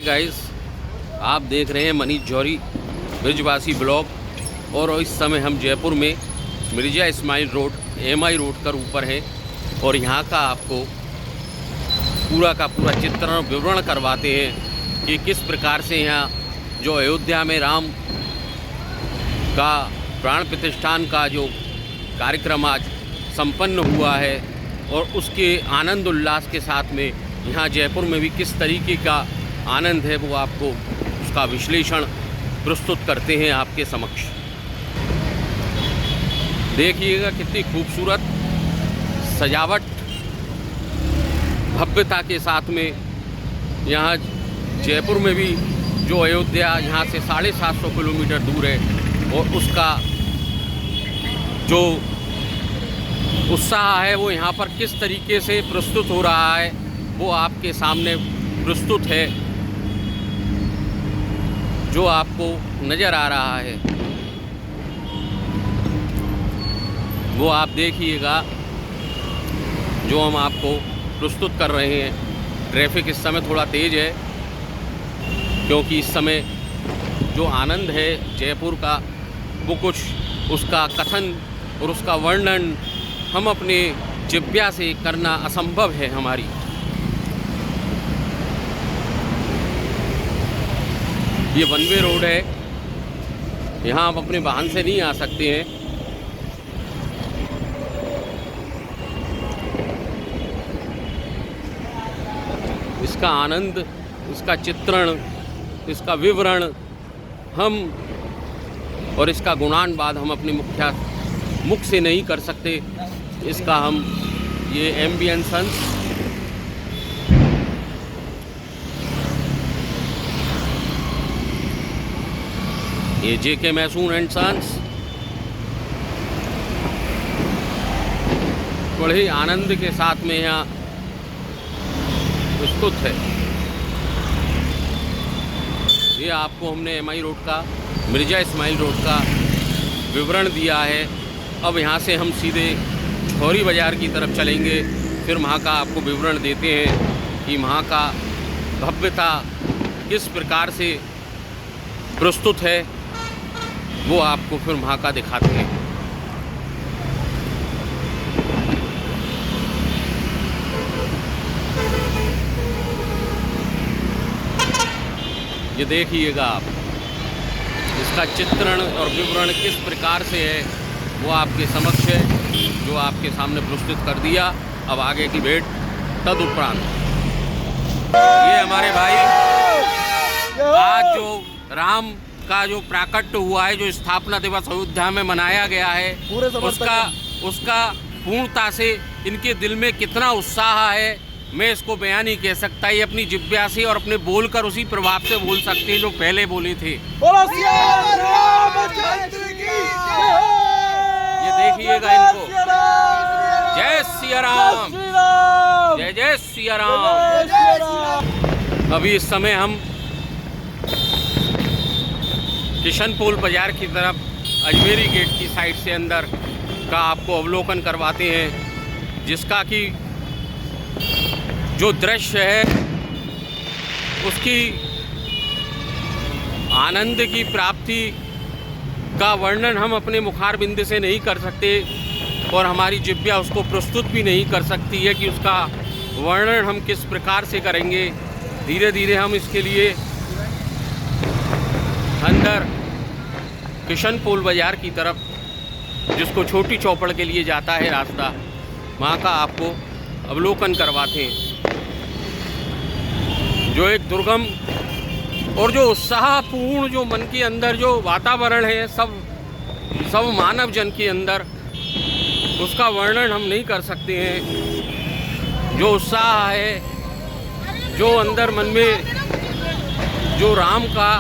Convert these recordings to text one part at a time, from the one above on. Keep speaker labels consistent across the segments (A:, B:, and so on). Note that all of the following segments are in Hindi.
A: गाइस, आप देख रहे हैं मनीष जौहरी ब्रिजवासी ब्लॉग। और इस समय हम जयपुर में Mirza Ismail road MI road कर ऊपर है और यहाँ का आपको पूरा का पूरा चित्रण विवरण करवाते हैं कि किस प्रकार से यहाँ जो अयोध्या में राम का प्राण प्रतिष्ठान का जो कार्यक्रम आज संपन्न हुआ है और उसके आनंद उल्लास के साथ में यहाँ जयपुर में भी किस तरीके का आनंद है, वो आपको उसका विश्लेषण प्रस्तुत करते हैं आपके समक्ष। देखिएगा कितनी खूबसूरत सजावट भव्यता के साथ में यहाँ जयपुर में भी जो अयोध्या यहाँ से 750 किलोमीटर दूर है और उसका जो उत्साह है वो यहाँ पर किस तरीके से प्रस्तुत हो रहा है वो आपके सामने प्रस्तुत है, जो आपको नज़र आ रहा है वो आप देखिएगा जो हम आपको प्रस्तुत कर रहे हैं। ट्रैफिक इस समय थोड़ा तेज़ है क्योंकि इस समय जो आनंद है जयपुर का वो कुछ उसका कथन और उसका वर्णन हम अपने जिह्वा से करना असंभव है हमारी। ये वन वे रोड है, यहाँ आप अपने वाहन से नहीं आ सकते हैं। इसका आनंद, इसका चित्रण, इसका विवरण हम और इसका गुणानुवाद हम अपने मुख से नहीं कर सकते। इसका हम ये एम्बियंस ये जेके मैसून एंड सन्स बड़े आनंद के साथ में यहाँ प्रस्तुत है। ये आपको हमने एमआई रोड का मिर्जा इस्माइल रोड का विवरण दिया है। अब यहाँ से हम सीधे छौरी बाज़ार की तरफ चलेंगे, फिर वहाँ का आपको विवरण देते हैं कि वहाँ का भव्यता किस प्रकार से प्रस्तुत है, वो आपको फिर वहाँ का दिखाते हैं। ये देखिएगा आप, इसका चित्रण और विवरण किस प्रकार से है वो आपके समक्ष है, जो आपके सामने प्रस्तुत कर दिया। अब आगे की भेंट तदुपरांत। ये हमारे भाई आज जो राम का जो प्राकट्य हुआ है, जो स्थापना दिवस अयोध्या में मनाया गया है, उसका पूर्णता से इनके दिल में कितना उत्साह है मैं इसको बयान नहीं कह सकता। ये अपनी जिह्वा से और अपने बोलकर उसी प्रभाव से बोल सकते हैं जो पहले बोले थे। ये देखिएगा इनको, जय सिया राम, जय जय सिया राम। अभी इस समय हम किशनपोल बाज़ार की तरफ अजमेरी गेट की साइड से अंदर का आपको अवलोकन करवाते हैं, जिसका कि जो दृश्य है उसकी आनंद की प्राप्ति का वर्णन हम अपने मुखारबिंद से नहीं कर सकते और हमारी जिह्वा उसको प्रस्तुत भी नहीं कर सकती है कि उसका वर्णन हम किस प्रकार से करेंगे। धीरे धीरे हम इसके लिए अंदर किशनपोल बाज़ार की तरफ, जिसको छोटी चौपड़ के लिए जाता है रास्ता, वहाँ का आपको अवलोकन करवाते हैं। जो एक दुर्गम और जो उत्साहपूर्ण जो मन के अंदर जो वातावरण है सब मानव जन के अंदर, उसका वर्णन हम नहीं कर सकते हैं। जो उत्साह है, जो अंदर मन में जो राम का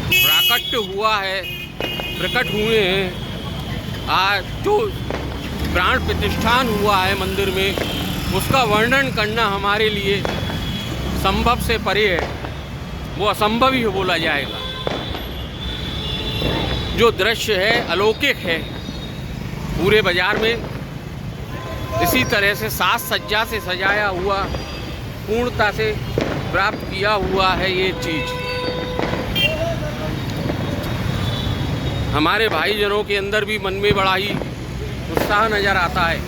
A: प्राकट्य हुआ है, प्रकट हुए हैं, आज जो प्राण प्रतिष्ठान हुआ है मंदिर में, उसका वर्णन करना हमारे लिए संभव से परे है, वो असंभव ही बोला जाएगा। जो दृश्य है अलौकिक है। पूरे बाजार में इसी तरह से साज सज्जा से सजाया हुआ पूर्णता से प्राप्त किया हुआ है ये चीज़। हमारे भाईजनों के अंदर भी मन में बड़ा ही उत्साह नज़र आता है।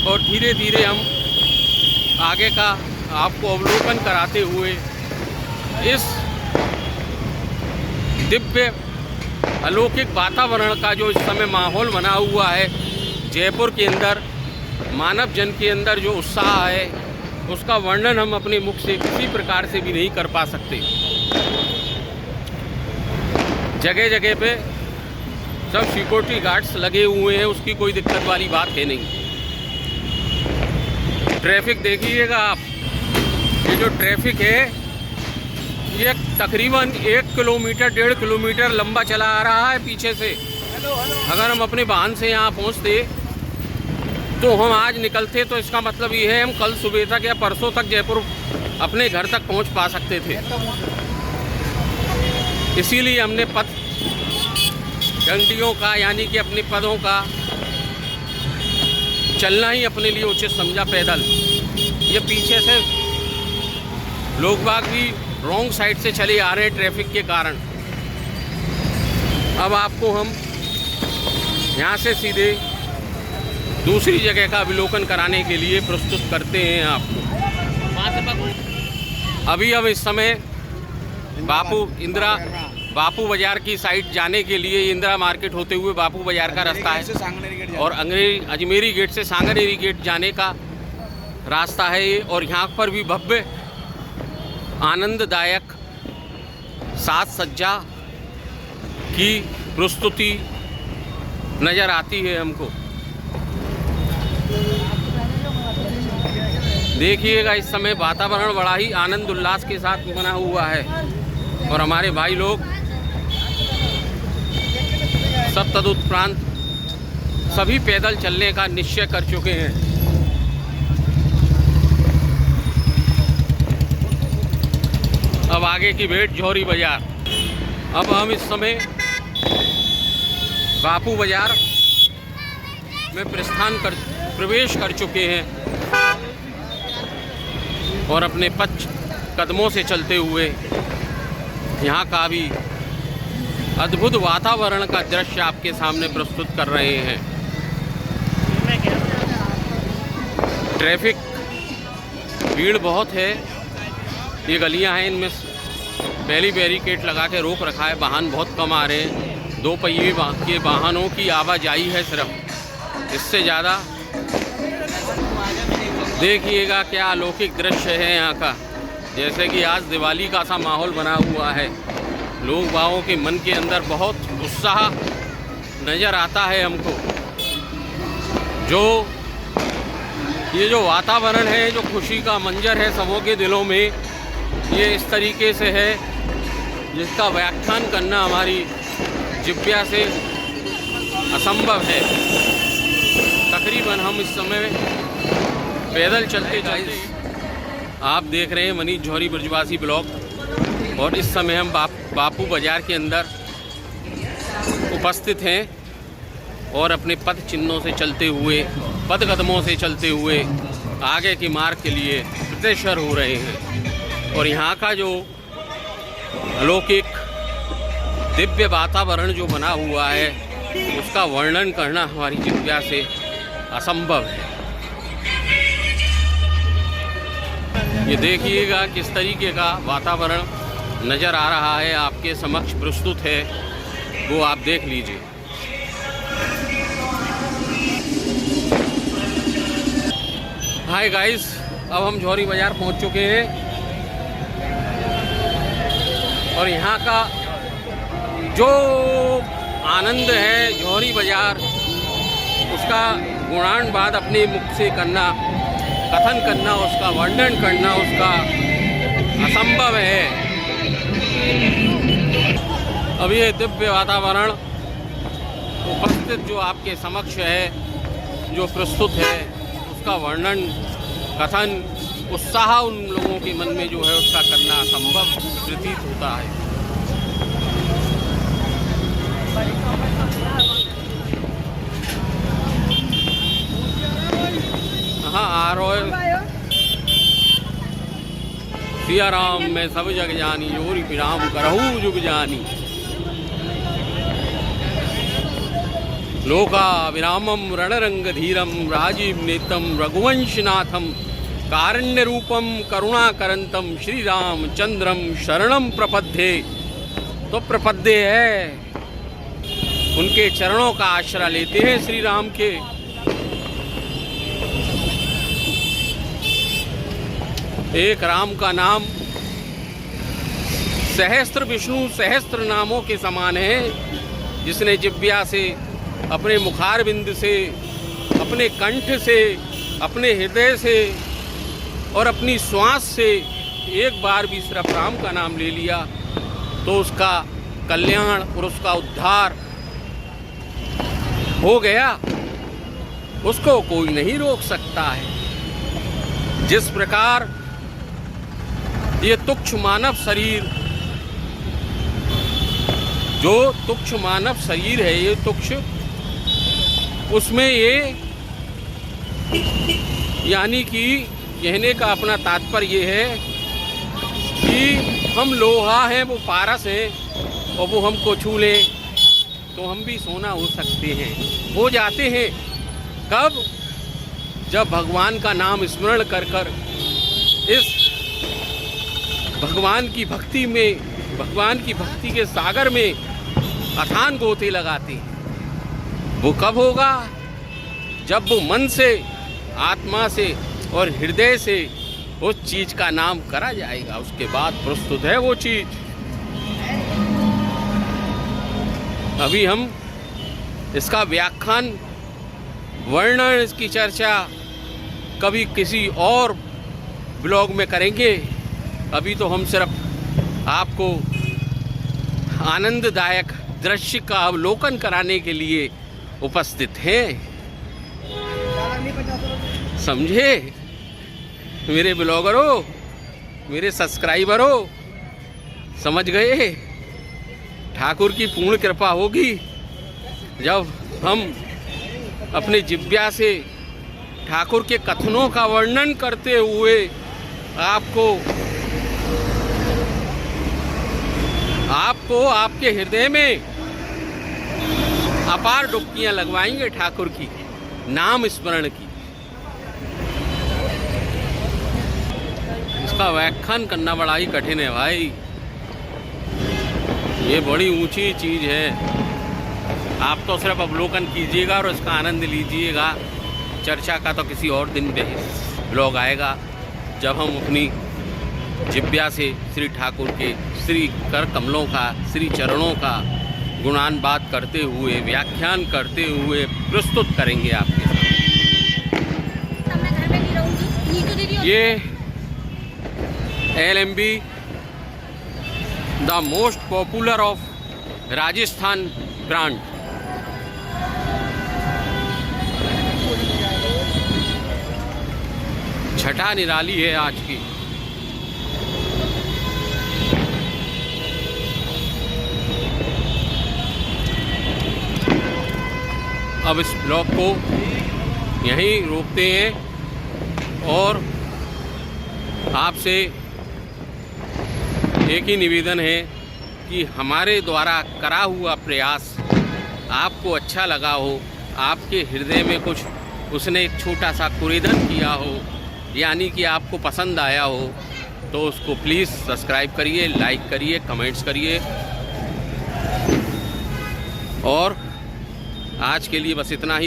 A: और धीरे धीरे हम आगे का आपको अवलोकन कराते हुए इस दिव्य अलौकिक वातावरण का जो इस समय माहौल बना हुआ है जयपुर के अंदर, मानव जन के अंदर जो उत्साह है उसका वर्णन हम अपने मुख से किसी प्रकार से भी नहीं कर पा सकते। जगह जगह पे सब सिक्योरिटी गार्ड्स लगे हुए हैं, उसकी कोई दिक्कत वाली बात है नहीं। ट्रैफिक देखिएगा आप, ये जो ट्रैफिक है ये तकरीबन 1 किलोमीटर 1.5 किलोमीटर लंबा चला आ रहा है पीछे से। अगर हम अपने वाहन से यहाँ पहुँचते तो हम आज निकलते तो इसका मतलब ये है हम कल सुबह तक या परसों तक जयपुर अपने घर तक पहुँच पा सकते थे। इसीलिए हमने पथ डंडियों का यानी कि अपने पदों का चलना ही अपने लिए उचित समझा पैदल। ये पीछे से लोग बाग भी रॉन्ग साइड से चले आ रहे हैं ट्रैफिक के कारण। अब आपको हम यहाँ से सीधे दूसरी जगह का अवलोकन कराने के लिए प्रस्तुत करते हैं आपको। अभी हम इस समय बापू बाज़ार की साइड जाने के लिए इंदिरा मार्केट होते हुए बापू बाज़ार का रास्ता है और अजमेरी गेट से सांगनेरी गेट जाने का रास्ता है ये। और यहाँ पर भी भव्य आनंददायक साज सज्जा की प्रस्तुति नज़र आती है हमको। देखिएगा इस समय वातावरण बड़ा ही आनंद उल्लास के साथ बना हुआ है और हमारे भाई लोग सब तदुपरांत सभी पैदल चलने का निश्चय कर चुके हैं। अब आगे की भेंट जौहरी बाज़ार। अब हम इस समय बापू बाज़ार में प्रवेश कर चुके हैं और अपने पच कदमों से चलते हुए यहाँ का भी अद्भुत वातावरण का दृश्य आपके सामने प्रस्तुत कर रहे हैं। ट्रैफिक भीड़ बहुत है, ये गलियां हैं, इनमें पहली बैरिकेड लगा के रोक रखा है। वाहन बहुत कम आ रहे हैं, 2 पहिए के वाहनों की आवाजाही है सिर्फ, इससे ज़्यादा। देखिएगा क्या अलौकिक दृश्य है यहाँ का, जैसे कि आज दिवाली का सा माहौल बना हुआ है। लोग बागों के मन के अंदर बहुत उत्साह नज़र आता है हमको। ये जो वातावरण है, जो खुशी का मंजर है सबों के दिलों में, ये इस तरीके से है जिसका व्याख्यान करना हमारी जिह्वा से असंभव है। तकरीबन हम इस समय पैदल चलते आप देख रहे हैं मनीष जौहरी ब्रजवासी ब्लॉग, और इस समय हम बापू बाज़ार के अंदर उपस्थित हैं और अपने पद चिन्हों से चलते हुए, पद कदमों से चलते हुए आगे के मार्ग के लिए अग्रसर हो रहे हैं। और यहाँ का जो अलौकिक दिव्य वातावरण जो बना हुआ है उसका वर्णन करना हमारी जिह्वा से असंभव है। ये देखिएगा किस तरीके का वातावरण नज़र आ रहा है, आपके समक्ष प्रस्तुत है, वो आप देख लीजिए। हाय गाइस, अब हम जौहरी बाज़ार पहुंच चुके हैं और यहाँ का जो आनंद है जौहरी बाज़ार, उसका गुणानुवाद अपने मुख से करना, कथन करना, उसका वर्णन करना उसका असंभव है। अब ये दिव्य वातावरण उपस्थित जो आपके समक्ष है, जो प्रस्तुत है, उसका वर्णन, कथन, उत्साह उन लोगों के मन में जो है उसका करना असंभव प्रतीत होता है। कहाँ आ रहे सिया राम मैं सब जग जानी, जोरी विराम करहूँ जुग जानी। लोका विरामम रणरंग धीरम, राजीव नेतम रघुवंशनाथम, कारण्य रूपम करुणाकरंतम, श्री राम चंद्रम शरणम प्रपद्ये। तो प्रपद्ये है, उनके चरणों का आश्रय लेते हैं श्री राम के। एक राम का नाम सहस्त्र विष्णु सहस्त्र नामों के समान है, जिसने जिह्वा से, अपने मुखारबिंद से, अपने कंठ से, अपने हृदय से और अपनी श्वास से एक बार भी सिर्फ राम का नाम ले लिया तो उसका कल्याण और उसका उद्धार हो गया। उसको कोई नहीं रोक सकता है। जिस प्रकार ये तुच्छ मानव शरीर, जो तुच्छ मानव शरीर है, ये तुच्छ, उसमें ये यानी कि कहने का अपना तात्पर्य ये है कि हम लोहा हैं, वो पारस हैं, और वो हमको छू लें तो हम भी सोना हो सकते हैं, हो जाते हैं। कब? जब भगवान का नाम स्मरण कर कर इस भगवान की भक्ति में, भगवान की भक्ति के सागर में अथान गोते लगाते हैं। वो कब होगा? जब वो मन से, आत्मा से और हृदय से उस चीज का नाम करा जाएगा, उसके बाद प्रस्तुत है वो चीज। अभी हम इसका व्याख्यान, वर्णन, इसकी चर्चा कभी किसी और ब्लॉग में करेंगे। अभी तो हम सिर्फ आपको आनंददायक दृश्य का अवलोकन कराने के लिए उपस्थित हैं, समझे मेरे ब्लॉगरों, मेरे सब्सक्राइबरों, समझ गए? ठाकुर की पूर्ण कृपा होगी जब हम अपने जिह्वा से ठाकुर के कथनों का वर्णन करते हुए आपको आपके हृदय में अपार डुबकियां लगवाएंगे ठाकुर की नाम स्मरण की। इसका व्याख्यान करना बड़ा ही कठिन है भाई, ये बड़ी ऊंची चीज है। आप तो सिर्फ अवलोकन कीजिएगा और इसका आनंद लीजिएगा। चर्चा का तो किसी और दिन पे ब्लॉग आएगा, जब हम अपनी जिह्वा से श्री ठाकुर के श्री कर कमलों का, श्री चरणों का गुणानुवाद करते हुए, व्याख्यान करते हुए प्रस्तुत करेंगे आपके साथ। ये LMB, the most popular of Rajasthan brand. छठा निराली है आज की। अब इस ब्लॉग को यहीं रोकते हैं और आपसे एक ही निवेदन है कि हमारे द्वारा करा हुआ प्रयास आपको अच्छा लगा हो, आपके हृदय में कुछ उसने एक छोटा सा कुरेदन किया हो, यानी कि आपको पसंद आया हो, तो उसको प्लीज़ सब्सक्राइब करिए, लाइक करिए, कमेंट्स करिए। और आज के लिए बस इतना ही।